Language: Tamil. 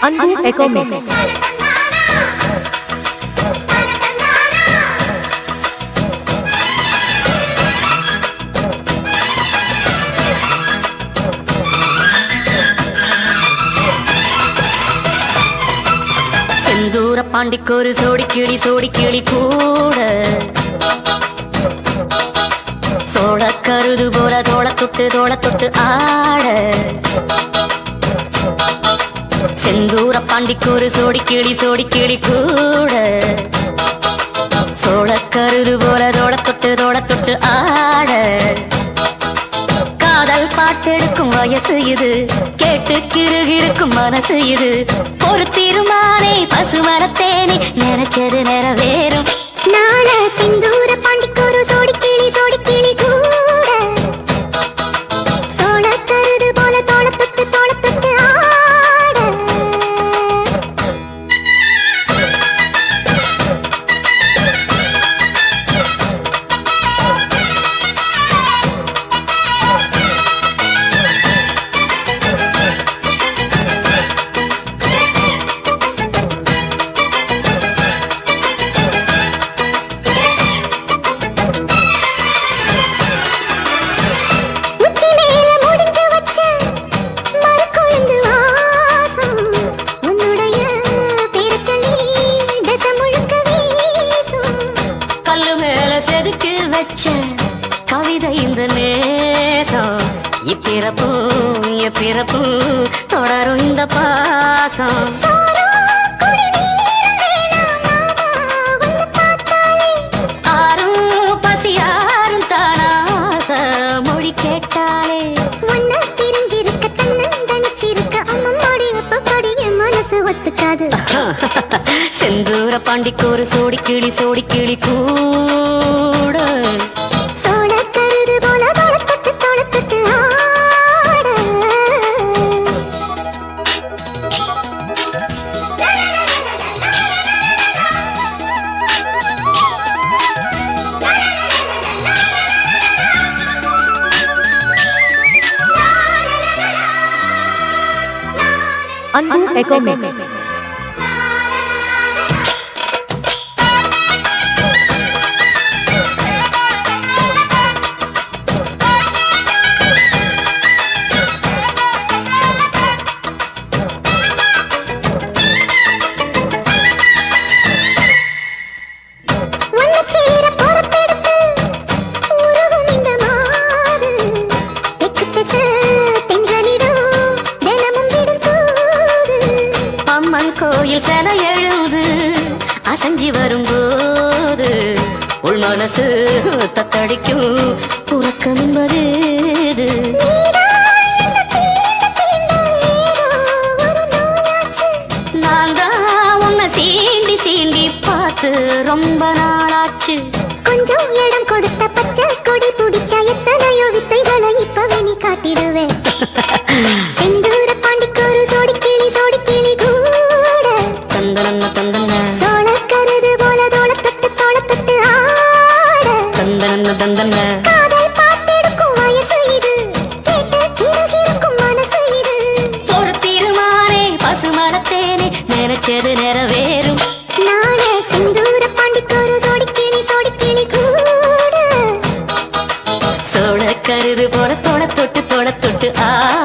Anbu Echo Mix. செந்தூர பாண்டிக்கொரு சோடி கிளி கூட சோழ கருது போல தோள தொட்டு ஆட செந்தூர பாண்டிக்கொரு சோடி கிளி கூட சோழ கருது போல தோள தொட்டு ஆட காதல் பாட்டெடுக்கும் வயசு இது கேட்டு கிருகிருக்கும் மனசு இது ஒரு திருமானை பசுமரத்தேனி நினைச்சது நிறைவேறும் நாள சிந்தூர பாண்டிக்கொரு சோடி கிளி கூட சோழ கருது போல தோள தொட்டு ஆட கவிதை இந்த நேசம் இப்பிறப்பும் தொடரும் இந்த பாசம் ஆரும் பசியாரும் தானாச மொழி கேட்டாலே ஒன்ன பிரிஞ்சிருக்க தன்னந்தனிச்சிருக்க அம்மம்மாடி ஒப்பப்படிய மனசு ஒத்துக்காது செந்தூர பாண்டிக்கொரு சோடி கிளி கூட சோழ கருது போல தோள தொட்டு ஆட Anbu Echo Mix. கோயில் செல எழுது அசஞ்சி வரும்போது உள் மனசு தத்தடிக்கும் உறக்கம் என்பது நான் தான் உன்னை சீண்டி பார்த்து ரொம்ப நாளாச்சு கொஞ்சம் இடம் கொடுத்த பச்சை கொடி பிடிச்சா எத்தனையோ வித்தைகளை இப்பவே நீ காட்டிடுவேன் செந்தூர பாண்டிக்கொரு சோடி கிளி கூட சோழ கருது போல தோள தொட்டு ஆட காதல் பாட்டெடுக்கும் வயசு இது கேட்டு கிருகிருக்கும் மனசு இது ஒரு திருமானே பசுமரத்தேனே நினைச்சது நிறைவேறும் நாள சிந்தூர பாண்டிக்கொரு சோடி கிளி கூட சோழ கருது போல தோள தொட்டு ஆட